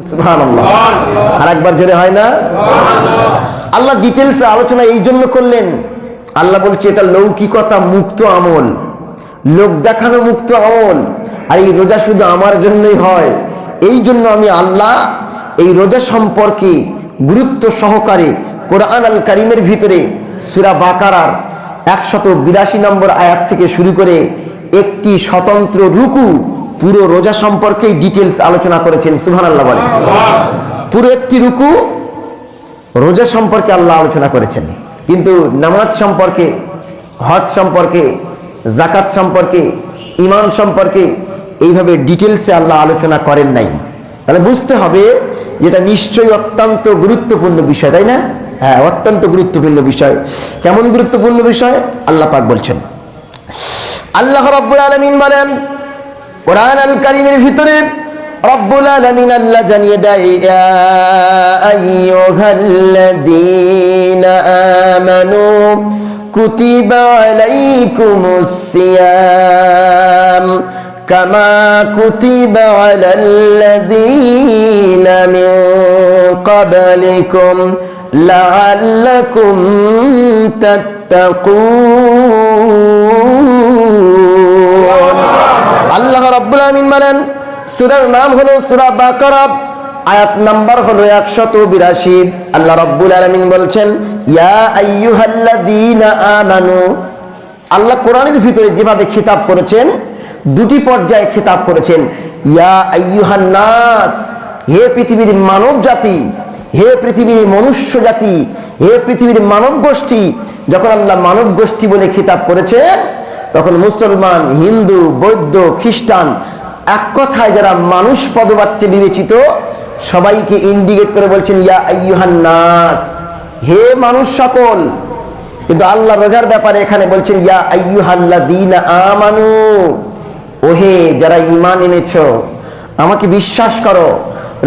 সুবহানাল্লাহ। আর একবার জোরে হয় না? আল্লাহ ডিটেইলসে আলোচনা এই জন্য করলেন, আল্লাহ বলছে এটা লৌকিকতা মুক্ত আমল, লোক দেখানো মুক্ত আমল, আর এই রোজা শুধু আমার জন্যই হয়। এই জন্য আমি আল্লাহ এই রোজা সম্পর্কে গুরুত্ব সহকারে কোরআন আল কারীমের ভিতরে সূরা বাকারার 182 নম্বর আয়াত থেকে শুরু করে একটি স্বতন্ত্র রুকু পুরো রোজা সম্পর্কে ডিটেইলস আলোচনা করেছেন। সুবহানাল্লাহ বলেন। পুরো একটি রুকু রোজা সম্পর্কে আল্লাহ আলোচনা করেছেন, কিন্তু নামাজ সম্পর্কে, হজ সম্পর্কে, যাকাত সম্পর্কে, ঈমান সম্পর্কে এইভাবে ডিটেইলসে আল্লাহ আলোচনা করেন নাই। তাহলে বুঝতে হবে যেটা নিশ্চয়ই অত্যন্ত গুরুত্বপূর্ণ বিষয়, তাই না? হ্যাঁ, অত্যন্ত গুরুত্বপূর্ণ বিষয়। কেমন গুরুত্বপূর্ণ বিষয়? আল্লাহ পাক বলছেন, আল্লাহ রাব্বুল আলামিন বলেন কোরআন আল কারীমের ভিতরে, রব্বুল আলামিন আল্লাহ জানিয়ে দেয়, ইয়া আইয়ুহাল্লাযীনা আমানু কুতিবা আলাইকুমুস সিয়াম কামা কুতিবা আলাল্লাযীনা মিন ক্বাবলিকুম লাআল্লাকুম তাত্তাকুন। আল্লাহ রাব্বুল আলামিন বলেন, সূরার নাম হলো সূরা বাকারা, আয়াত নাম্বার হলো 182। আল্লাহ রাব্বুল আলামিন বলছেন, ইয়া আইয়ুহাল্লাযীনা আমানু। আল্লাহ কোরআনের ভিতরে যেভাবে খিতাব করেছেন, দুটি পর্যায়ে খিতাব করেছেন। ইয়া আইয়ুহান নাস, হে পৃথিবীর মানব জাতি, হে পৃথিবীর মনুষ্য জাতি, হে পৃথিবীর মানব গোষ্ঠী। যখন আল্লাহ মানব গোষ্ঠী বলে খিতাব করেছেন, তখন মুসলমান, হিন্দু, বৌদ্ধ, খ্রিস্টান, এক কথায় যারা মানুষ পদবাচ্যে বিবেচিত, সবাইকে ইন্ডিকেট করে বলছেন ইয়া আইয়ুহান নাস, হে মানুষ সকল। কিন্তু আল্লাহ রোজার ব্যাপারে এখানে বলছেন ইয়া আইয়ুহাল্লাযীনা আমানু, ওহে যারা ঈমান এনেছো, আমাকে বিশ্বাস করো,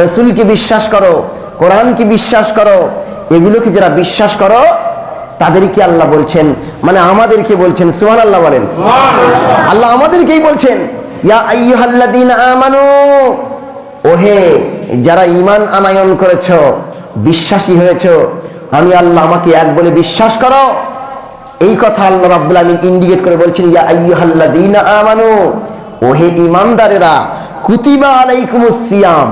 রাসূলকে বিশ্বাস করো, কোরআনকে বিশ্বাস করো, এগুলোকে যারা বিশ্বাস করো তাদেরকে আল্লাহ বলছেন, মানে আমাদেরকে বলছেন। সুবহানাল্লাহ বলেন। আল্লাহ আমাদেরকেই বলছেন, ইয়া আইয়ুহাল্লাযীনা আমানু, ওহে যারা ঈমান আনয়ন করেছো, বিশ্বাসী হয়েছো, আমি আল্লাহ আমাকে এক বলে বিশ্বাস করো। এই কথা আল্লাহ রাব্বুল আলামিন ইন্ডিকেট করে বলছেন, ইয়া আইয়ুহাল্লাযীনা আমানু, ওহে ঈমানদারেরা, কুতিবা আলাইকুমুস সিয়াম।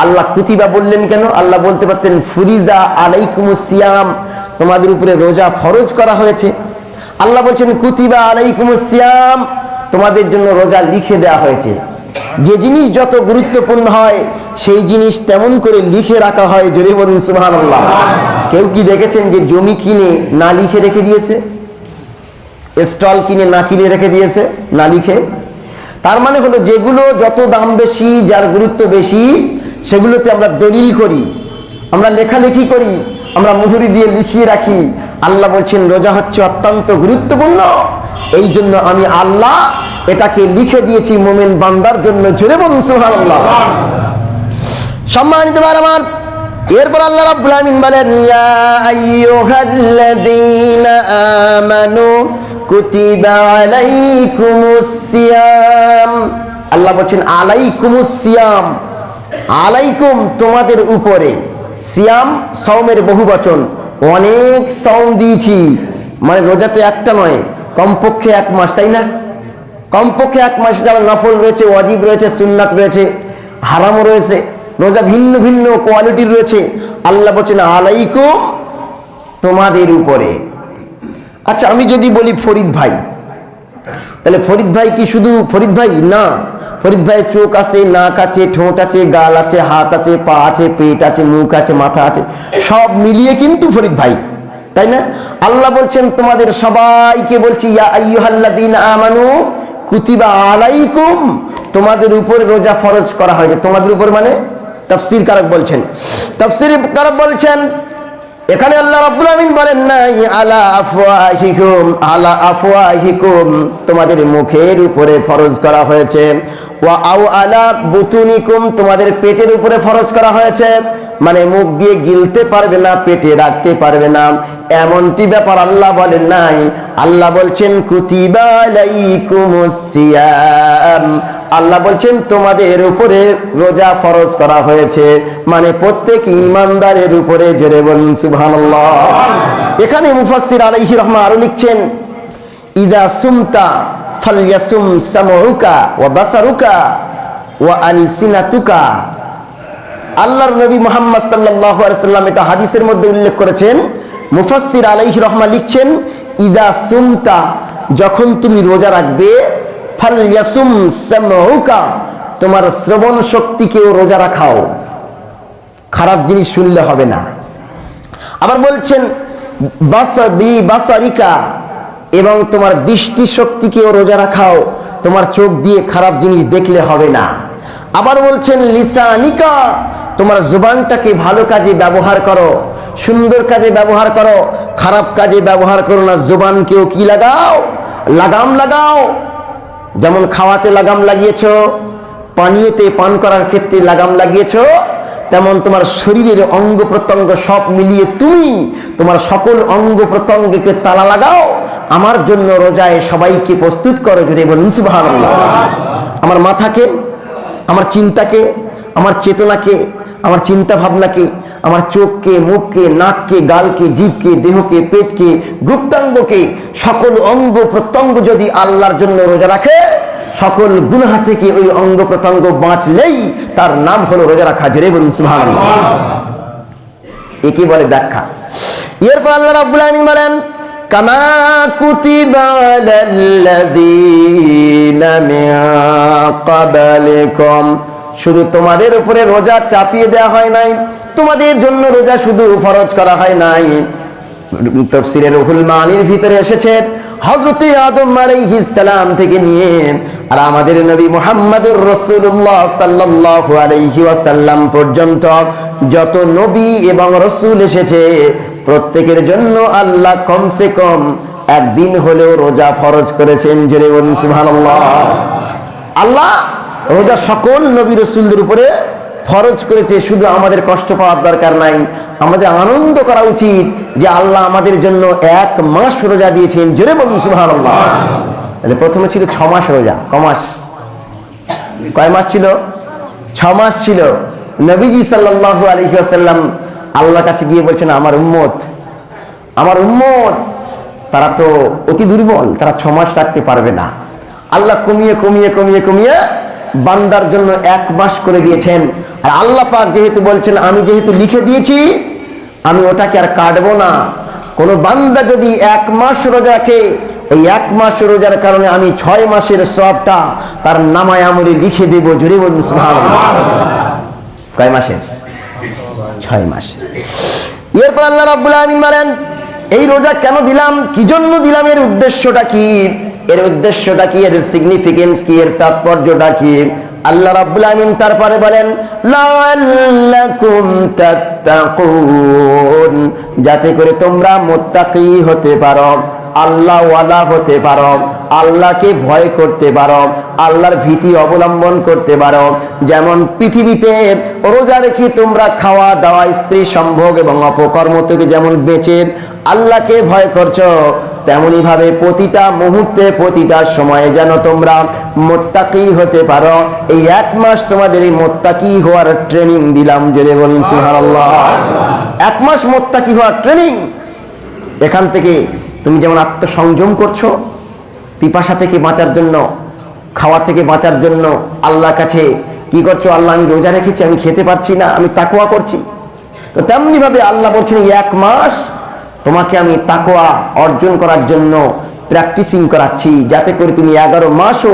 আল্লাহ কুতিবা বললেন কেন? আল্লাহ বলতে পারতেন ফুরিদা আলাইকুমুস সিয়াম, তোমাদের উপরে রোজা ফরজ করা হয়েছে। আল্লাহ বলছেন কুতিবা আলাইকুমুস সিয়াম, তোমাদের জন্য রোজা লিখে দেওয়া হয়েছে। যে জিনিস যত গুরুত্বপূর্ণ হয় সেই জিনিস তেমন করে লিখে রাখা হয়। জোরে বলুন সুবহানাল্লাহ। কেউ কি দেখেছেন যে জমি কিনে না লিখে রেখে দিয়েছে? স্টল কিনে না কিনে রেখে দিয়েছে না লিখে? তার মানে হলো যেগুলো যত দাম বেশি, যার গুরুত্ব বেশি, সেগুলোতে আমরা দলিল করি, আমরা লেখালেখি করি, আমরা মুহুরি দিয়ে লিখিয়ে রাখি। আল্লাহ বলছেন রোজা হচ্ছে অত্যন্ত গুরুত্বপূর্ণ, এই জন্য আমি আল্লাহ এটাকে লিখে দিয়েছি মুমিন বান্দার জন্য। জোরে বলুন সুবহানাল্লাহ। সম্মানিত ভাই আমার, এরপর আল্লাহ রাব্বুল আলামিন বলেন, ইয়া আইয়ুহাল্লাযীনা আমানু কুতিবা আলাইকুমুস সিয়াম। আল্লাহ বলছেন আলাইকুমুস সিয়াম, আলাইকুম তোমাদের উপরে, সিয়াম সওমের বহুবচন, অনেক সওম দিয়েছি। মানে রোজা তো একটা নয়, কমপক্ষে 1 মাস, তাই না? কমপক্ষে 1 মাস যারা নফল রয়েছে, ওয়াজিব রয়েছে, সুন্নাত রয়েছে, হারামও রয়েছে, রোজা ভিন্ন ভিন্ন কোয়ালিটির রয়েছে। আল্লাহ বলছেন আলাইকুম তোমাদের উপরে। আচ্ছা, আমি যদি বলি ফরিদ ভাই, তাহলে ফরিদ ভাই কি শুধু ফরিদ ভাই? না, ফরিদ ভাইয়ের চোখ আছে, নাক আছে, ঠোঁট আছে, গাল আছে, হাত আছে, পা আছে, পেট আছে, মুখ আছে, মাথা আছে, সব মিলিয়ে কিন্তু ফরিদ ভাই, তাই না? আল্লাহ বলছেন তোমাদের সবাইকে বলছি, ইয়া আইয়ুহাল্লাযীনা আমানু কুতিবা আলাইকুম, তোমাদের উপরে রোজা ফরজ করা হয়েছে। তোমাদের উপর মানে তাফসীর কারক বলছেন, তাফসীর কারক বলছেন এখানে আল্লাহ রাব্বুল আলামিন বলেন নাই আলা আফওয়াহিকুম, আলা আফওয়াহিকুম তোমাদের মুখের উপরে ফরজ করা হয়েছে, ওয়া আও আলা বুতুনিকুম, তোমাদের পেটের উপরে ফরজ করা হয়েছে, মানে মুখ দিয়ে গিলতে পারবে না, পেটে রাখতে পারবে না, এমনটি ব্যাপার আল্লাহ বলেন নাই। আল্লাহ বলছেন কুতিবা আলাইকুমুস সিয়াম, আল্লাহ বলছেন তোমাদের উপরে রোজা ফরজ করা হয়েছে, মানে প্রত্যেক ঈমানদারের উপরে। জোরে বলুন সুবহানাল্লাহ। এখানে মুফাসসির আলাইহি রাহমা আরো লিখছেন ইদা সুমতা ফালইয়াসুম সামউকা ওয়া বাসারুকা ওয়া আলসিনাতুকা। আল্লাহর নবী মুহাম্মদ সাল্লাল্লাহু আলাইহি সাল্লাম এটা হাদিসের মধ্যে উল্লেখ করেছেন। মুফাসসির আলাইহি রাহমা লিখছেন ইদা সুমতা, যখন তুমি রোজা রাখবে, ফালইয়াসুম সামউকা, তোমার শ্রবণ শক্তিকেও রোজা রাখাও, খারাপ জিনিস শুনলে হবে না। আবার বলছেন বাসারিকা, এবং তোমার দৃষ্টি শক্তিকেও রোজা রাখাও, তোমার চোখ দিয়ে খারাপ জিনিস দেখলে হবে না। আবার বলছেন লিসানিকা, তোমার জুবানটাকে ভালো কাজে ব্যবহার করো, সুন্দর কাজে ব্যবহার করো, খারাপ কাজে ব্যবহার করো না। জুবানকেও কি লাগাও? লাগাম লাগাও। যেমন খাওয়াতে লাগাম লাগিয়েছো, পানীয়তে পান করার ক্ষেত্রে লাগাম লাগিয়েছো, তেমন তোমার শরীরের অঙ্গ প্রত্যঙ্গ সব মিলিয়ে তুমি তোমার সকল অঙ্গ প্রত্যঙ্গকে তালা লাগাও। আমার জন্য রোজায় সবাইকে প্রস্তুত করো। যদি বলুন সুবহানাল্লাহ। আমার মাথাকে, আমার চিন্তাকে, আমার চেতনাকে, আমার চিন্তা ভাবনাকে, আমার চোখকে, মুখকে, নাককে, গালকে, জিভকে, দেহকে, পেটকে, গুপ্তাঙ্গকে, সকল অঙ্গ প্রত্যঙ্গ যদি আল্লাহর জন্য রোজা রাখে, সকল গুনাহ থেকে ওই অঙ্গ প্রত্যঙ্গ বাঁচলেই তার নাম হলো রোজা রাখা। জোরে বলুন সুবহানাল্লাহ। একে বলে ব্যাখ্যা। এরপর আল্লাহ রাব্বুল আলামিন বলেন কামা কুতিবা আলাল্লাযীনা মিন ক্বাবলিকুম, শুধু তোমাদের উপরে রোজা চাপিয়ে দেওয়া হয় নাই, তোমাদের জন্য রোজা শুধু ফরজ করা হয় নাই। তাফসীরে রুহুল মানির ভিতরে এসেছে হযরতে আদম আলাইহিস সালাম থেকে নিয়ে আর আমাদের নবী মুহাম্মদুর রাসূলুল্লাহ সাল্লাল্লাহু আলাইহি ওয়াসাল্লাম পর্যন্ত যত নবী এবং রাসূল এসেছে, প্রত্যেকের জন্য আল্লাহ কমসে কম একদিন হলেও রোজা ফরজ করেছেন। জোরে বলুন সুবহানাল্লাহ। আল্লাহ রোজা সকল নবী রাসূলদের উপরে ফরজ করেছে। শুধু আমাদের কষ্ট পাওয়ার দরকার নাই, আমাদের আনন্দ করা উচিত যে আল্লাহ আমাদের জন্য 1 মাস রোজা দিয়েছেন। জোরে বলুন সুবহানাল্লাহ। তাহলে প্রথমে ছিল 6 মাস রোজা। কয় মাস ছিল? 6 মাস ছিল। নবীজি সাল্লাল্লাহু আলাইহি ওয়াসাল্লাম আল্লাহর কাছে গিয়ে বলছেন আমার উম্মত তারা তো অতি দুর্বল, তারা 6 মাস রাখতে পারবে না। আল্লাহ কমিয়ে কমিয়ে কমিয়ে কমিয়ে বান্দার জন্য 1 মাস করে দিয়েছেন। আর আল্লাহ পাক যেহেতু বলছেন আমি যেহেতু লিখে দিয়েছি, আমি ওটাকে আর কাটবো না। কোন বান্দা যদি 1 মাস রোজা রাখে, ওই 1 মাস রোজার কারণে আমি 6 মাসের সওয়াবটা তার নামায়ে আমলে লিখে দেব। জোরে বলুন সুবহানাল্লাহ। কয় মাসের? 6 মাস। এরপর আল্লাহ রাব্বুল আলামিন বলেন এই রোজা কেন দিলাম, কি জন্য দিলাম, এর উদ্দেশ্যটা কি, এর উদ্দেশ্যটা কি, এর সিগনিফিকেন্স কি, এর তাৎপর্যটা কি। আল্লাহ রাব্বুল আমিন তারপরে বলেন লাআল্লাকুম তাত্তাকুন, যাতে করে তোমরা মুত্তাকি হতে পারো, আল্লাহ ওয়ালা হতে পারো, আল্লাহকে ভয় করতে পারো, আল্লাহর ভীতি অবলম্বন করতে পারো। যেমন পৃথিবীতে রোজা রেখে তোমরা খাওয়া দাওয়া, স্ত্রী সম্ভোগ এবং অপকর্ম থেকে যেমন বেঁচে আল্লাহকে ভয় করছো, তেমনি ভাবে প্রতিটা মুহূর্তে প্রতিটা সময়ে যেন তোমরা মুত্তাকি হতে পারো। এই 1 মাস তোমাদের এই মুত্তাকি হওয়ার ট্রেনিং দিলাম। যদি বলুন সুবহানাল্লাহ। 1 মাস মুত্তাকি হওয়ার ট্রেনিং। এখান থেকে তুমি যেমন আত্মসংযম করছো, পিপাসা থেকে বাঁচার জন্য, খাওয়া থেকে বাঁচার জন্য আল্লাহর কাছে কি করছো, আল্লাহ আমি রোজা রেখেছি, আমি খেতে পারছি না, আমি তাকওয়া করছি, তো তেমনি ভাবে আল্লাহ বলছেন 1 মাস তোমাকে আমি তাকওয়া অর্জন করার জন্য প্র্যাকটিসিং করাচ্ছি, যাতে করে তুমি 11 মাসও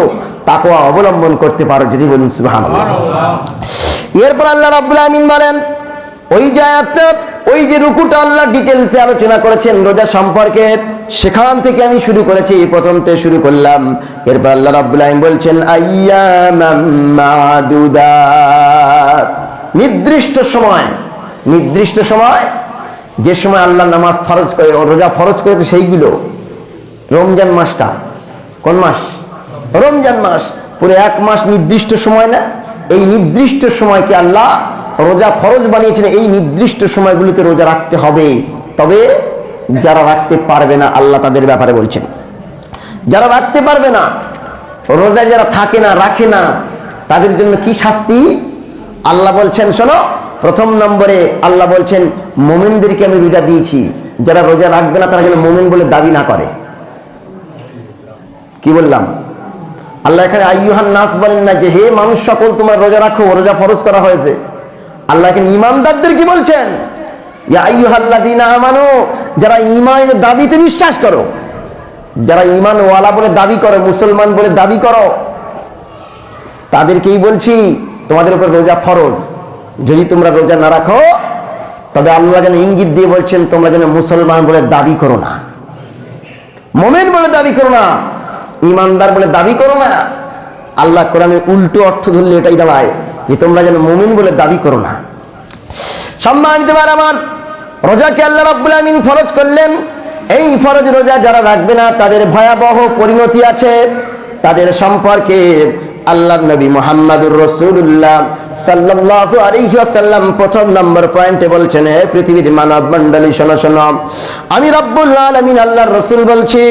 তাকওয়া অবলম্বন করতে পারো। যদি বলুন সুবহানাল্লাহ। এরপর আল্লাহ রাব্বুল আমিন বলেন ওই যে আয়াতটা, ওই যে রুকুটা আল্লাহ ডিটেইলসে আলোচনা করেছেন রোজা সম্পর্কে, সেখান থেকে আমি শুরু করেছি, প্রথমতে শুরু করলাম। এরপর আল্লাহ রাব্বুল আমিন বলছেন আইয়ামাম মাদুদাত, নির্দিষ্ট সময়, যে সময় আল্লাহ নামাজ ফরজ করে, রোজা ফরজ করেছে সেইগুলো। রমজান মাসটা কোন মাস? রমজান মাস। পুরো 1 মাস নির্দিষ্ট সময় না, এই নির্দিষ্ট সময়কে আল্লাহ রোজা ফরজ বানিয়েছেন। এই নির্দিষ্ট সময়গুলিতে রোজা রাখতে হবে। তবে যারা রাখতে পারবে না, আল্লাহ তাদের ব্যাপারে বলছেন, যারা রাখতে পারবে না, রোজা যারা থাকে না, রাখে না, তাদের জন্য কি শাস্তি আল্লাহ বলছেন শোনো। প্রথম নম্বরে আল্লাহ বলছেন মুমিনদেরকে আমি রোজা দিয়েছি, যারা রোজা রাখবে না তারা যেন মুমিন বলে দাবি না করে। কি বললাম? আল্লাহ এখানে আইয়ুহান নাস বলেন না যে হে মানুষ সকল তোমরা রোজা রাখো, রোজা ফরজ করা হয়েছে। আল্লাহ এখানে ঈমানদারদের কি বলছেন? ইয়া আইয়ুহাল্লাযীনা আমানু, যারা ঈমানের দাবিতে বিশ্বাস করো, যারা ঈমান ওয়ালা বলে দাবি করো, মুসলমান বলে দাবি করো, তাদেরকেই বলছি তোমাদের উপর রোজা ফরজ। যদি তোমরা রোজা না রাখো তবে আল্লাহ যেন ইঙ্গিত দিয়ে বলছেন তোমরা যেন মুসলমান বলে দাবি করো না, মুমিন বলে দাবি করো না, ঈমানদার বলে দাবি করো না। আল্লাহ কোরআনের উল্টো অর্থ ধরলে এটাই দাঁড়ায় যে তোমরা যেন মুমিন বলে দাবি করো না। সম্মানিত ভাইরা আমার, রোজাকে আল্লাহ রাব্বুল আমিন ফরজ করলেন। এই ফরজ রোজা যারা রাখবে না তাদের ভয়াবহ পরিণতি আছে। তাদের সম্পর্কে আল্লাহর নবী মুহাম্মদুর রাসূলুল্লাহ সাল্লাল্লাহু আলাইহি ওয়াসাল্লাম প্রথম নম্বর পয়েন্টে বলছেন, হে পৃথিবীর মানব মণ্ডলী শোনো শোনো, আমি রব্বুল আলামিন আল্লাহর রাসূল বলছি,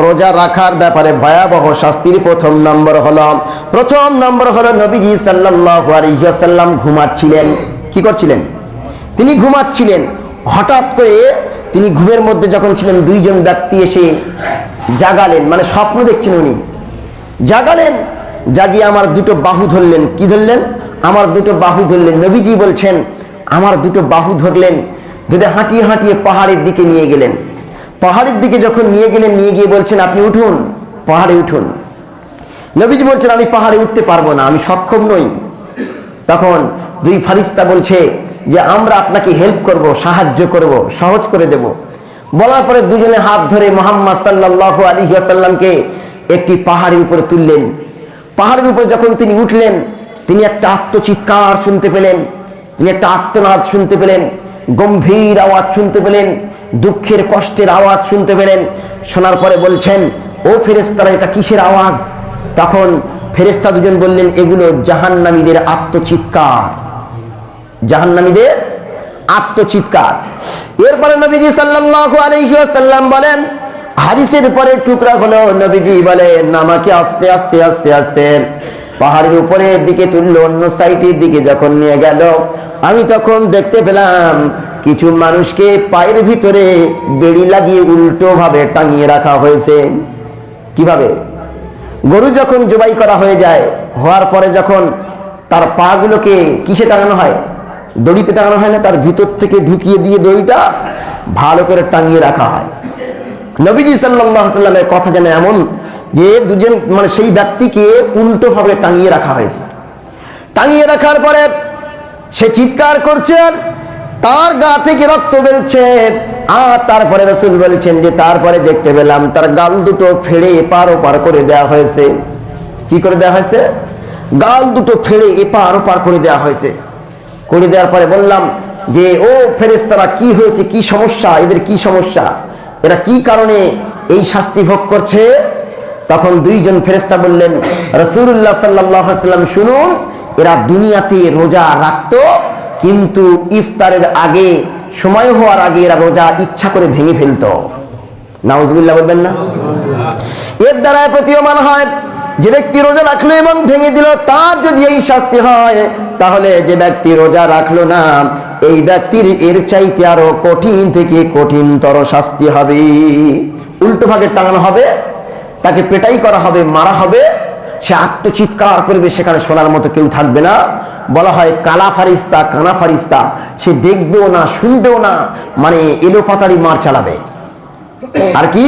রোজা রাখার ব্যাপারে ভয়াবহ শাস্তির প্রথম নম্বর হলো নবীজি সাল্লাল্লাহু আলাইহি ওয়াসাল্লাম ঘুমাচ্ছিলেন। কি করছিলেন? তিনি ঘুমাচ্ছিলেন। হঠাৎ করে তিনি ঘুমের মধ্যে যখন ছিলেন, দুইজন ব্যক্তি এসে জাগালেন, মানে স্বপ্ন দেখছেন উনি, জাগালেন, জাগিয়ে আমার দুটো বাহু ধরলেন। কি ধরলেন? আমার দুটো বাহু ধরলেন। নবীজি বলছেন আমার দুটো বাহু ধরলেন, ধরে হাঁটিয়ে হাঁটিয়ে পাহাড়ের দিকে নিয়ে গেলেন। পাহাড়ের দিকে যখন নিয়ে গেলেন, নিয়ে গিয়ে বলছেন আপনি উঠুন, পাহাড়ে উঠুন। নবীজি বলছেন আমি পাহাড়ে উঠতে পারবো না, আমি সক্ষম নই। তখন দুই ফারিস্তা বলছে যে আমরা আপনাকে হেল্প করব, সাহায্য করব, সহজ করে দেব। বলার পরে দুজনে হাত ধরে মুহাম্মদ সাল্লাল্লাহু আলাইহি ওয়াসাল্লামকে একটি পাহাড়ের উপরে তুললেন। পাহাড়ের উপরে যখন তিনি উঠলেন, তিনি একটা আত্মচিৎকার শুনতে পেলেন, তিনি একটা আর্তনাদ শুনতে পেলেন, গম্ভীর আওয়াজ শুনতে পেলেন, দুঃখের কষ্টের আওয়াজ শুনতে পেলেন। শোনার পরে বলছেন ও ফেরেশতারা এটা কিসের আওয়াজ? তখন ফেরেশতা দুজন বললেন এগুলো জাহান্নামীদের আত্মচিৎকার, জাহান্নামীদের আত্মচিৎকার। এরপরে নবীজি সাল্লাল্লাহু আলাইহি ওয়াসাল্লাম বলেন, হাদিসের পরে টুকরা হলো, নবীজি বলেন আমাকে আস্তে আস্তে আস্তে আস্তে পাহাড়ের উপরের দিকে তুললো, অন্য সাইডের দিকে যখন নিয়ে গেল, আমি তখন দেখতে পেলাম কিছু মানুষকে পায়ের ভিতরে বেড়ি লাগিয়ে উল্টো ভাবে টাঙিয়ে রাখা হয়েছে। কিভাবে? গরু যখন জবাই করা হয়ে যায়, হওয়ার পরে যখন তার পা গুলোকে কিসে টাঙানো হয়? দড়িতে টাঙানো হয় না, তার ভিতর থেকে ঢুকিয়ে দিয়ে দড়িটা ভালো করে টাঙিয়ে রাখা হয়। নবীজি সাল্লাল্লাহু আলাইহি ওয়াসাল্লামের কথা যেন এমন যে দুজন, মানে সেই ব্যক্তিকে উল্টো ভাবে টাঙিয়ে রাখা হয়েছে। টাঙিয়ে রাখার পরে সে চিৎকার করছে, আর তার গা থেকে রক্ত বেরোচ্ছে। আর তারপরে রাসূল বলেছেন যে তারপরে দেখতে পেলাম তার গাল দুটো ফেড়ে এপার ওপার করে দেওয়া হয়েছে। কি করে দেওয়া হয়েছে? গাল দুটো ফেড়ে এপার ওপার করে দেওয়া হয়েছে। করে দেওয়ার পরে বললাম যে ও ফেরেশতারা কি হয়েছে, কি সমস্যা, এদের কি সমস্যা, এরা কি কারণে এই শাস্তি ভোগ করছে? তখন দুইজন ফেরেশতা বললেন রাসূলুল্লাহ সাল্লাল্লাহু আলাইহি ওয়াসাল্লাম শুনুন, এরা দুনিয়াতে রোজা রাখতো, কিন্তু ইফতারের আগে, সময় হওয়ার আগে এরা রোজা ইচ্ছা করে ভেঙে ফেলতো। নাউজুবিল্লাহ বলবেন না? এর দ্বারা প্রতীয়মান হয় যে ব্যক্তি রোজা রাখলো এবং ভেঙে দিল, তার যদি এই শাস্তি হয়, তাহলে যে ব্যক্তি রোজা রাখলো না, এই ব্যক্তির এর চাইতে আরো কঠিন থেকে কঠিনতর শাস্তি হবে। উল্টো ভাগে টাঙানো হবে, তাকে পেটাই করা হবে, মারা হবে, সে আত্মচিৎকার করবে, সেখানে শোনার মতো কেউ থাকবে না। বলা হয় কালা ফারিস্তা, কানা ফারিস্তা, সে দেখবেও না, শুনবেও না, মানে এলোপাতাড়ি মার চালাবে। আর কি,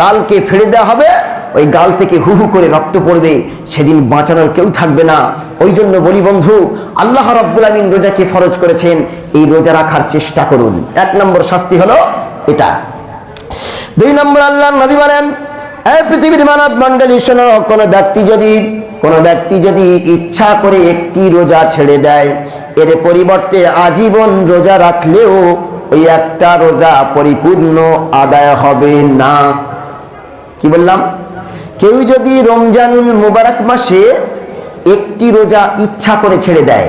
গালকে ফেড়ে দেওয়া হবে, ওই গাল থেকে হু হু করে রক্ত পড়বে, সেদিন বাঁচানোর কেউ থাকবে না। ওই জন্য বলি বন্ধু, আল্লাহ রাব্বুল আমিন রোজাকে ফরজ করেছেন, এই রোজা রাখার চেষ্টা করুন। 1 নম্বর শাস্তি হলো এটা। 2 নম্বর আল্লাহর নবী বলেন, এই পৃথিবীর মানব মণ্ডলী শোনো, কোনো ব্যক্তি যদি ইচ্ছা করে একটি রোজা ছেড়ে দেয়, এর পরিবর্তে আজীবন রোজা রাখলেও ওই একটা রোজা পরিপূর্ণ আদায় হবে না। কি বললাম? কেউ যদি রমজানুল মুবারক মাসে একটি রোজা ইচ্ছা করে ছেড়ে দেয়,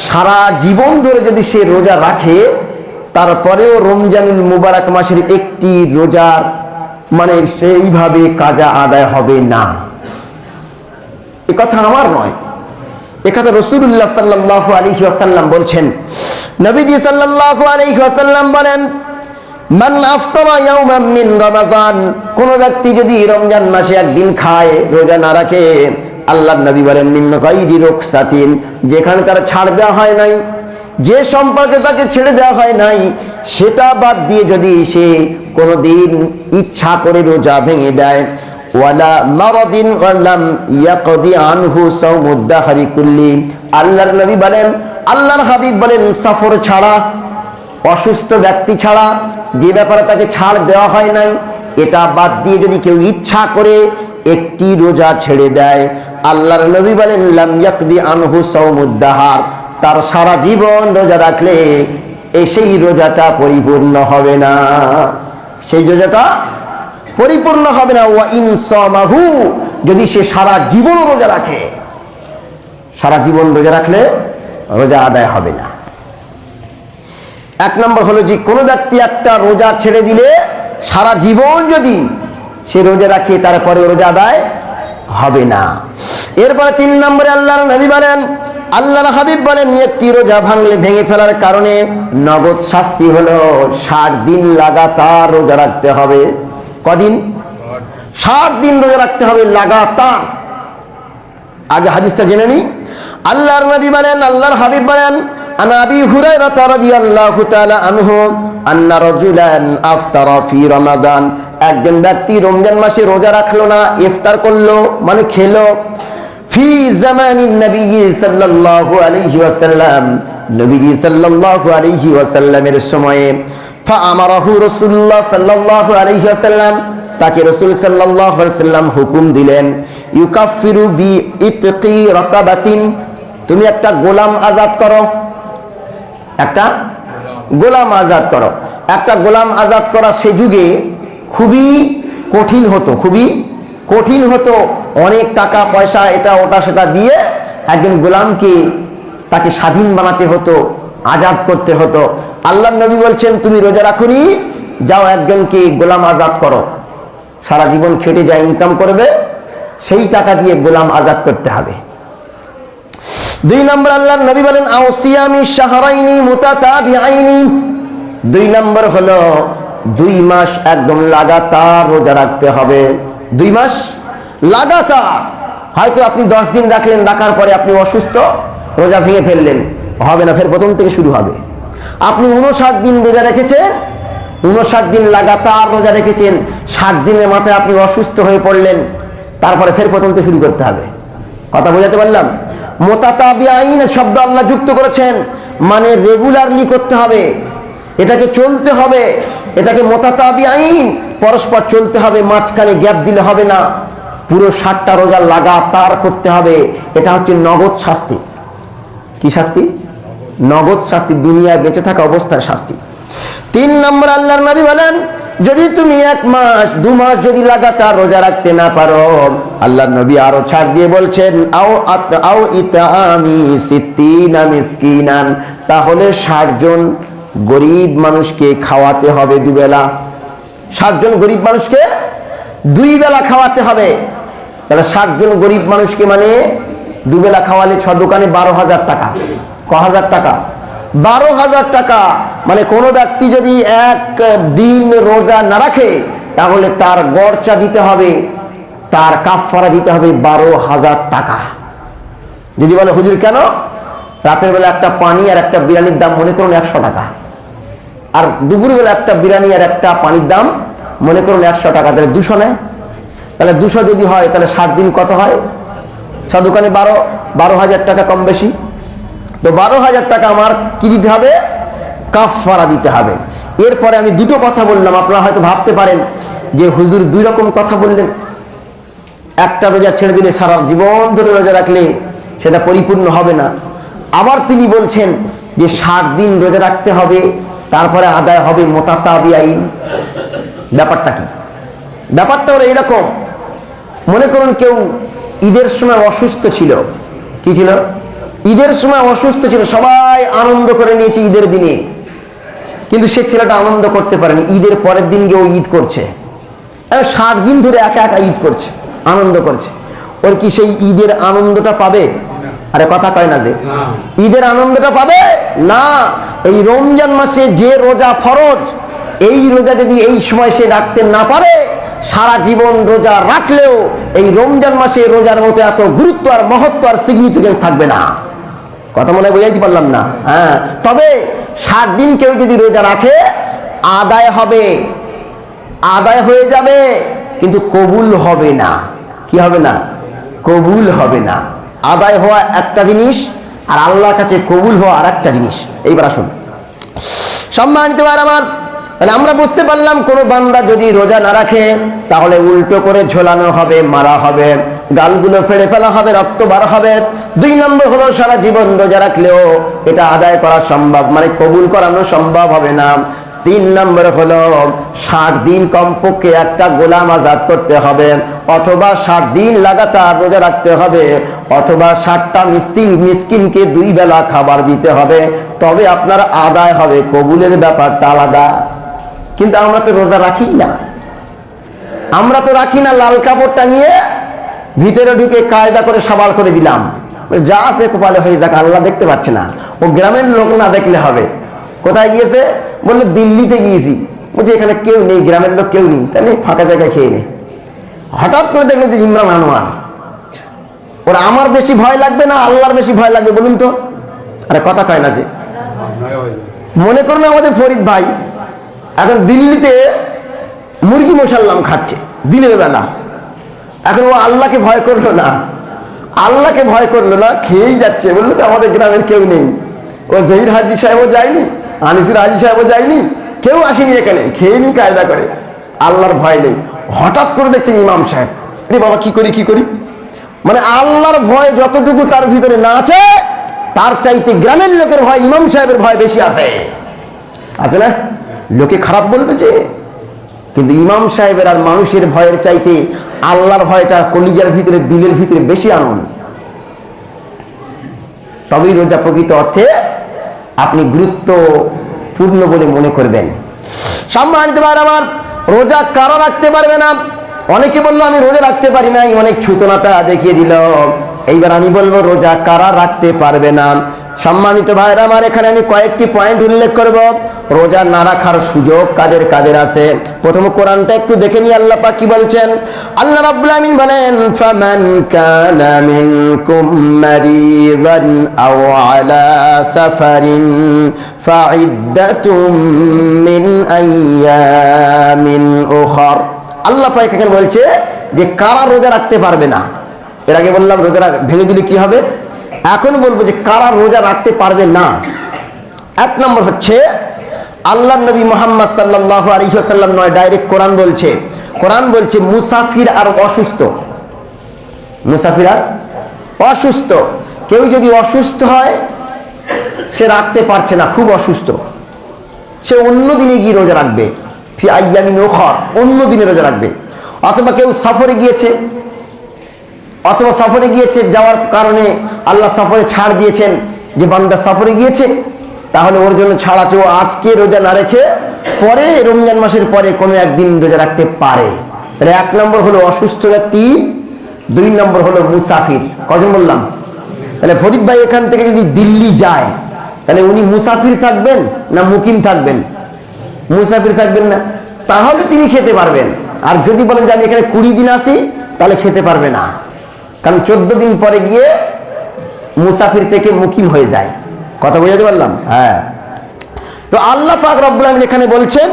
সারা জীবন ধরে যদি সে রোজা রাখে, তারপরেও রমজানুল মুবারক মাসের একটি রোজার মানে সেইভাবে কাজা আদায় হবে না। এ কথা আমার নয়, এ কথা রাসূলুল্লাহ সাল্লাল্লাহু আলাইহি ওয়াসাল্লাম বলছেন। নবীজি সাল্লাল্লাহু আলাইহি ওয়াসাল্লাম বলেন, মান আফতারা ইয়াওমান মিন রমাদান, কোন ব্যক্তি যদি রমজান মাসে একদিন খায়, রোজা না রাখে, আল্লাহর নবী বলেন মিন গায়রি রুখসাতিন, যেখানে তার ছাড় দেওয়া হয় নাই, যে সম্পর্কে তাকে ছেড়ে দেওয়া হয় নাই, সেটা বাদ দিয়ে যদি সে কোনোদিন ইচ্ছা করে রোজা ভেঙে দেয়, ওয়ালা মারাদিন ওয়ালাম ইয়াকদি আনহু সাওমুদ দাহরি কুল্লি, আল্লাহর নবী বলেন, আল্লাহর হাবিব বলেন, সফর ছাড়া, অসুস্থ ব্যক্তি ছাড়া, যে ব্যাপারে তাকে ছাড় দেওয়া হয় নাই, এটা বাদ দিয়ে যদি কেউ ইচ্ছা করে একটি রোজা ছেড়ে দেয়, আল্লাহর নবী বলেন লাম ইয়াকদি আনহু সাওমুদ দাহার, তার সারা জীবন রোজা রাখলে সেই রোজাটা পরিপূর্ণ হবে না, সেই রোজাটা পরিপূর্ণ হবে না। ওয়া ইন সামাহু, যদি সে সারা জীবন রোজা রাখে, সারা জীবন রোজা রাখলে রোজা আদায় হবে না। এক নম্বর হলো যে কোনো ব্যক্তি একটা রোজা ছেড়ে দিলে সারা জীবন যদি সে রোজা রাখে, তারপরে রোজা আদায় হবে না। এরপরে 3 নম্বরে আল্লাহর নবী বলেন, আল্লাহর হাবিব বলেন, একটি রোজা ভেঙে ফেলার কারণে নগদ শাস্তি হলো 60 দিন লাগাতার রোজা রাখতে হবে। কদিন? 60 দিন রোজা রাখতে হবে লাগাতার। আগে হাদিসটা জেনে নিই। আল্লাহর নবী বলেন, আল্লাহর হাবিব বলেন, আন আবি হুরায়রা রাদিয়াল্লাহু তাআলা আনহু আন্না রাজুলান আফতারা ফি রমাদান, একজন ব্যক্তি রমজান মাসে রোজা রাখলো না, ইফতার করলো মানে খেলো, ফি জামানিন নবী সাল্লাল্লাহু আলাইহি ওয়াসাল্লাম, নবীজি সাল্লাল্লাহু আলাইহি ওয়াসাল্লামের সময়ে, ফাআমারাহু রাসূলুল্লাহ সাল্লাল্লাহু আলাইহি ওয়াসাল্লাম, তাকে রাসূল সাল্লাল্লাহু আলাইহি ওয়াসাল্লাম হুকুম দিলেন, ইউকাফিরু বি ইতকি রাকাবাতিন, তুমি একটা গোলাম আজাদ করো, একটা গোলাম আজাদ করো। একটা গোলাম আজাদ করা সে যুগে খুবই কঠিন হতো, খুবই কঠিন হতো। অনেক টাকা পয়সা এটা ওটা সেটা দিয়ে একজন গোলামকে তাকে স্বাধীন বানাতে হতো, আজাদ করতে হতো। আল্লাহর নবী বলছেন, তুমি রোজা রাখুনি, যাও একজনকে গোলাম আজাদ করো, সারা জীবন খেটে যা ইনকাম করবে সেই টাকা দিয়ে গোলাম আজাদ করতে হবে। 2 নম্বর আল্লাহর নবী বলেন, আও সিয়ামি শাহরাইনি মুতাতাবিআইনি, 2 নম্বর হলো 2 মাস একদম লাগাতার রোজা রাখতে হবে। 2 মাস লাগাতার। হয়তো আপনি 10 দিন রাখলেন, রাখার পরে আপনি অসুস্থ, রোজা ভেঙে ফেললেন, হবে না, ফের প্রথম থেকে শুরু হবে। আপনি 59 দিন রোজা রেখেছেন, 59 দিন লাগাতার রোজা রেখেছেন, 60 দিনের মাথায় আপনি অসুস্থ হয়ে পড়লেন, তারপরে ফের প্রথম থেকে শুরু করতে হবে। কথা বোঝাতে পারলাম? মুতাতাবিআইন শব্দ আল্লাহ যুক্ত করেছেন, মানে রেগুলারলি করতে হবে, এটাকে চলতে হবে, এটাকে মুতাতাবিআইন পরস্পর চলতে হবে, মাঝখানে গ্যাপ দিলে হবে না, পুরো 60টা রোজা লাগাতার করতে হবে। এটা হচ্ছে নগদ শাস্তি। কি শাস্তি? নগদ শাস্তি, দুনিয়ায় বেঁচে থাকা অবস্থার শাস্তি। 3 নম্বর আল্লাহর নবী বলেন, যদি তুমি 1 মাস 2 মাস যদি লাগাতার রোজা রাখতে না পারো, আল্লাহর নবী আরো ছাড় দিয়ে বলছেন, আও ইতামি সিত্তিনা মিসকিনান, তাহলে 60 জন গরিব মানুষকে খাওয়াতে হবে 2 বেলা। 60 জন গরিব মানুষকে 2 বেলা খাওয়াতে হবে। তাহলে 60 জন গরিব মানুষকে মানে 2 বেলা খাওয়ালে 6 দোকানে 12,000 টাকা। ক'1000 টাকা? 12,000 টাকা। মানে কোনো ব্যক্তি যদি 1 দিন রোজা না রাখে, তাহলে তার গড়চা দিতে হবে, তার কাফারা দিতে হবে 12,000 টাকা। যদি বলে হুজুর কেন? রাতের বেলা একটা পানি আর একটা বিরিয়ানির দাম মনে করুন 100 টাকা, আর দুপুর বেলা একটা বিরিয়ানি আর একটা পানির দাম মনে করুন 100 টাকা, তাহলে 200 নেয়। তাহলে 200 যদি হয়, তাহলে 60 দিন কত হয়? 6 দোকানে 12,000 টাকা, কম বেশি। তো 12,000 টাকা আমার কি দিতে হবে? কাফারা দিতে হবে। এরপরে আমি 2টো কথা বললাম, আপনারা হয়তো ভাবতে পারেন যে হুজুর 2 রকম কথা বললেন, একটা রোজা ছেড়ে দিলে সারা জীবন ধরে রোজা রাখলে সেটা পরিপূর্ণ হবে না। আবার তিনি বলছেন যে 60 দিন রোজা রাখতে হবে, তারপরে আদায় হবে মুতাতাবিআইন। ব্যাপারটা কি? ব্যাপারটা হলো এরকম, মনে করুন কেউ ঈদের সময় অসুস্থ ছিল, কি ছিল? ঈদের সময় অসুস্থ ছিল, সবাই আনন্দ করে নিয়েছে ঈদের দিনে, কিন্তু সে ছেলেটা আনন্দ করতে পারেনি। ঈদের পরের দিন গিয়ে ও ঈদ করছে, 60 দিন ধরে একা একা ঈদ করছে, আনন্দ করছে। ওর কি সেই ঈদের আনন্দটা পাবে? আরে কথা কয় না যে ঈদের আনন্দটা পাবে না। এই রমজান মাসে যে রোজা ফরজ, এই রোজা যদি এই সময় সে রাখতে না পারে, সারা জীবন রোজা রাখলেও এই রমজান মাসে রোজার মতো এত গুরুত্ব আর মহত্ব আর সিগনিফিকেন্স থাকবে না। কথা মনে বোঝাইতে পারলাম না? হ্যাঁ, তবে 60 দিন কেউ যদি রোজা রাখে আদায় হবে, আদায় হয়ে যাবে, কিন্তু কবুল হবে না। কি হবে না? কবুল হবে না। আদায় হওয়া একটা জিনিস আর আল্লাহর কাছে কবুল হওয়া আর একটা জিনিস। এইবার আসুন সম্মানিত ভাইরা আমার, তাহলে আমরা বুঝতে পারলাম কোন বান্দা যদি রোজা না রাখে তাহলে উল্টো করে ঝোলানো হবে, মারা হবে, গালগুলো ফেলে ফেলা হবে, রক্ত বার হবে। 2 নম্বর হলো সারা জীবন রোজা রাখলেও এটা আদায় করা সম্ভব, মানে কবুল করানো সম্ভব হবে না। 3 নম্বর হলো 60 দিন কমপক্ষে একটা গোলাম আজাদ করতে হবে, অথবা 60 দিন লাগাতার রোজা রাখতে হবে, অথবা 60টা মিসকিনকে 2 বেলা খাবার দিতে হবে, তবে আপনার আদায় হবে। কবুলের ব্যাপারটা আলাদা। কিন্তু আমরা তো রোজা রাখি না, আমরা তো রাখি না। লাল কাপড়টা নিয়ে ভিতরে ঢুকে কায়দা করে সাবাল করে দিলাম, যা আছে কপালে হয়ে যাক, আল্লাহ দেখতে পাচ্ছে না। ও গ্রামের লোক না দেখলে হবে। কোথায় গিয়েছে? বললো দিল্লিতে গিয়েছি। বলছে এখানে কেউ নেই, গ্রামের লোক কেউ নেই, তাহলে ফাঁকা জায়গায় খেয়ে নে। হঠাৎ করে দেখলো যে ইমরান আনোয়ার। ওরা আমার বেশি ভয় লাগবে না আল্লাহর বেশি ভয় লাগবে বলুন তো? আরে কথা কয় না যে। মনে করুন আমাদের ফরিদ ভাই এখন দিল্লিতে মুরগি মশাল্লাম খাচ্ছে দিনের বেলা, এখন ও আল্লাহকে ভয় করলো না, আল্লাহকে ভয় করলো না, খেয়েই যাচ্ছে। বললো তো আমাদের গ্রামের কেউ নেই, ও জহির হাজি সাহেবও যায়নি, আনিসুর হাজি সাহেবও যায়নি, কেউ আসেনি এখানে, খেয়ে নি কায়দা করে, আল্লাহর ভয় নেই। হঠাৎ করে দেখছেন ইমাম সাহেব, রে বাবা কি করি কি করি, মানে আল্লাহর ভয় যতটুকু তার ভিতরে না আছে তার চাইতে গ্রামের লোকের ভয়, ইমাম সাহেবের ভয় বেশি আছে। আছে না? লোকে খারাপ বলবে যে, কিন্তু ইমাম সাহেবের আর মানুষের ভয়ের চাইতে আল্লাহর ভয়টা কলিজার ভিতরে, দিলের ভিতরে বেশি আনুন, তবেই রোজা প্রকৃত অর্থে আপনি গুরুত্বপূর্ণ বলে মনে করবেন। সম্মানিত ভাইরা আমার, রোজা কারা রাখতে পারবে না? অনেকে বললো আমি রোজা রাখতে পারি নাই, অনেক ছুতনাতা দেখিয়ে দিল। এইবার আমি বলবো রোজা কারা রাখতে পারবে না। সম্মানিত ভাইরা আমার, এখানে আমি কয়েকটি পয়েন্ট উল্লেখ করব। রোজা না রাখার সুযোগ কাদের কাদের আছে। প্রথম কোরআনটা একটু দেখে নিই, আল্লাহ পাক কি বলছেন। আল্লাহ রাব্বুল আমিন বলেন, ফামান কানা মিনকুম মারিদান আও আলা সাফারিন ফাইদ্দাতুম মিন আইয়ামিন উখর। আল্লাহ পাক এখানে বলছে যে কারা রোজা রাখতে পারবে না। এর আগে বললাম রোজা ভেঙে দিলে কি হবে, এখন বলবো যে কারা রোজা রাখতে পারবে না। 1 নম্বর হচ্ছে আল্লাহ নবী মুহাম্মদ সাল্লাল্লাহু আলাইহি ওয়াসাল্লাম নয়, ডাইরেক্ট কোরআন বলছে। কোরআন বলছে মুসাফির আর অসুস্থ, মুসাফির আর অসুস্থ। কেউ যদি অসুস্থ হয়, সে রাখতে পারছে না, খুব অসুস্থ, সে অন্য দিনে গিয়ে রোজা রাখবে, ফি আইয়ামিন উখর, অন্য দিনে রোজা রাখবে। অথবা কেউ সফরে গিয়েছে, অথবা সফরে গিয়েছে, যাওয়ার কারণে আল্লাহ সফরে ছাড় দিয়েছেন যে বান্দা সফরে গিয়েছে, তাহলে ওর জন্য ছাড় আছে, ও আজকে রোজা না রেখে পরে রমজান মাসের পরে কোনো একদিন রোজা রাখতে পারে। তাহলে 1 নম্বর হলো অসুস্থ ব্যক্তি, 2 নম্বর হলো মুসাফির। কজন বললাম? তাহলে ফরিদ ভাই এখান থেকে যদি দিল্লি যায়, তাহলে উনি মুসাফির থাকবেন না মুকিম থাকবেন? মুসাফির থাকবেন না, তাহলে তিনি খেতে পারবেন। আর যদি বলেন যে আমি এখানে 20 দিন আসি, তাহলে খেতে পারবে না, কারণ 14 দিন পরে গিয়ে মুসাফির থেকে মুকিম হয়ে যায়। কথা বুঝাতে পারলাম? হ্যাঁ। তো আল্লাহ পাক রব্বুল আমিন এখানে বলছেন,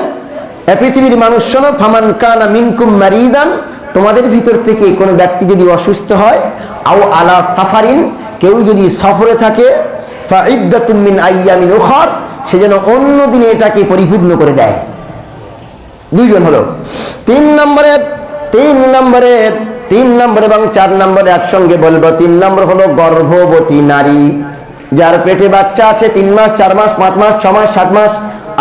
পৃথিবীর মানুষ শোনো, ফামান কানা মিনকুম মারিদান, তোমাদের ভিতর থেকে কোনো ব্যক্তি যদি অসুস্থ হয়, আও আলা সাফারিন, কেউ যদি সফরে থাকে, ফাইদ্দাতুম মিন আইয়ামিন উখর, সে যেন অন্য দিনে এটাকে পরিপূর্ণ করে দেয়। 2 জন হলো। 3 নম্বরে এবং 4 নম্বরে একসঙ্গে বলবো। 3 নম্বর হলো গর্ভবতী নারী, যার পেটে বাচ্চা আছে 3 মাস, 4 মাস, 5 মাস, 6 মাস, 7 মাস,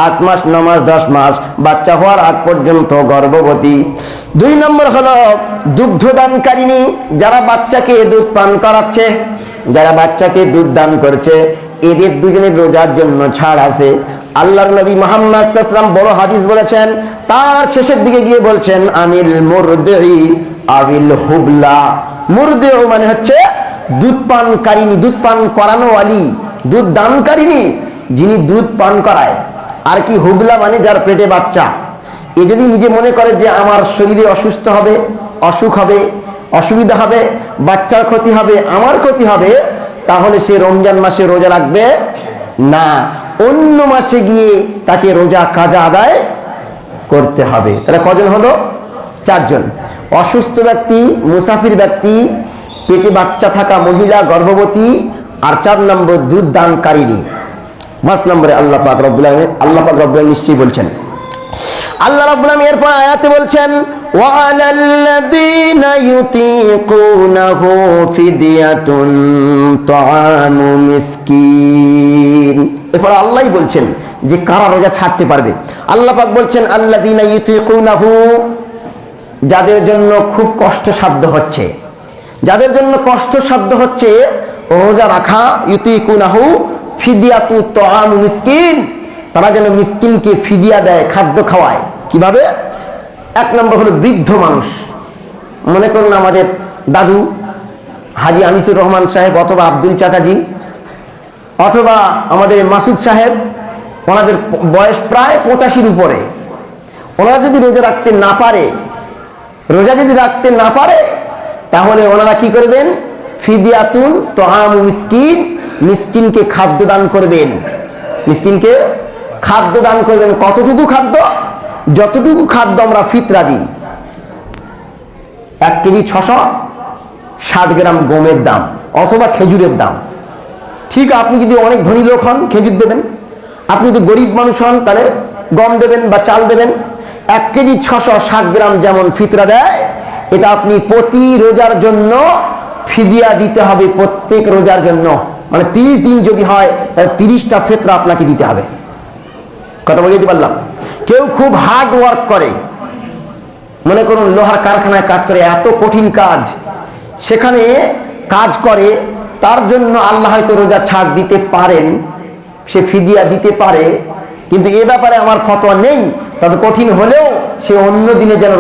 8 মাস 9 মাস 10 মাস বাচ্চা হওয়ার আগ পর্যন্ত গর্ভবতী। 2 নম্বর হলো দুগ্ধদানকারিণী, যারা বাচ্চাকে দুধ পান করাচ্ছে, যারা বাচ্চাকে দুধ দান করছে, এদের দুজনের রোজার জন্য ছাড় আছে। আল্লাহর নবী মুহাম্মদ সাল্লাল্লাহু আলাইহি ওয়াসাল্লাম বড় হাদিস বলেছেন, তার শেষের দিকে গিয়ে বলছেন আনিল মুরদিই আবিল হুবলা। মুরদিউ মানে হচ্ছে দুধ পানকারিনী, দুধ পান করানো ওয়ালি, দুধ দানকারিনী, যিনি দুধ পান করায়। আর কি হুবলা মানে যার পেটে বাচ্চা। এ যদি নিজে মনে করে যে আমার শরীরে অসুস্থ হবে, অসুখ হবে, অসুবিধা হবে, বাচ্চার ক্ষতি হবে, আমার ক্ষতি হবে, তাহলে সে রমজান মাসে রোজা রাখবে না, অন্য মাসে গিয়ে তাকে রোজা কাজা আদায় করতে হবে। তাহলে কজন হলো? 4 জন। অসুস্থ ব্যক্তি, মুসাফির ব্যক্তি, পেটে বাচ্চা থাকা মহিলা, গর্ভবতী, আর 4 নম্বর দুধ দানকারিনী। 5 নম্বরে আল্লাহ পাক রব্বুল আলামিন নিশ্চয়ই বলছেন, আল্লাহ রাব্বুল আলামিন এরপর আয়াতে বলছেন ওয়া আলাল্লাযীনা ইউতীকুনাহু ফিদিয়াতুন তাআমু মিসকিন। এরপর আল্লাহই বলছেন যে কারা রোজা ছাড়তে পারবে। আল্লাহ পাক বলছেন আল্লাযীনা ইউতীকুনাহু, যাদের জন্য খুব কষ্টসাধ্য হচ্ছে, যাদের জন্য কষ্টসাধ্য হচ্ছে রোজা রাখা, ইউতীকুনাহু ফিদিয়াতু তাআমু মিসকিন, তারা যেন মিসকিনকে ফিদিয়া দেয়, খাদ্য খাওয়ায়। কিভাবে? 1 নম্বর হলো বৃদ্ধ মানুষ। মনে করুন আমাদের দাদু হাজী আনিসুর রহমান সাহেব, অথবা আব্দুল চাচাজি, অথবা আমাদের মাসুদ সাহেব, ওনাদের বয়স প্রায় 85-র উপরে। ওনারা যদি রোজা রাখতে না পারে, তাহলে ওনারা কি করবেন? ফিদিয়াতুন তাআমু মিসকিন, মিসকিনকে খাদ্য দান করবেন। মিসকিনকে খাদ্য দান করবেন। কতটুকু খাদ্য? যতটুকু খাদ্য আমরা ফিতরা দিই। 1 কেজি 660 গ্রাম গমের দাম অথবা খেজুরের দাম। ঠিক, আপনি যদি অনেক ধনী লোক হন খেজুর দেবেন, আপনি যদি গরিব মানুষ হন তাহলে গম দেবেন বা চাল দেবেন। 1 কেজি 660 গ্রাম যেমন ফিতরা দেয়, এটা আপনি প্রতি রোজার জন্য ফিদিয়া দিতে হবে, প্রত্যেক রোজার জন্য। মানে 30 দিন যদি হয় তাহলে 30টা ফিতরা আপনাকে দিতে হবে। কথা বুঝতে পারলাম? কেউ খুব হার্ড ওয়ার্ক করে, মনে করুন লোহার কারখানায় কাজ করে, এত কঠিন কাজ, সেখানে কাজ করে, তার জন্য আল্লাহ হয়তো রোজা ছাড় দিতে পারেন, সে ফিদিয়া দিতে পারে, কিন্তু এ ব্যাপারে আমার ফতোয়া নেই। তবে কঠিন হলেও সে অন্য দিনে যেন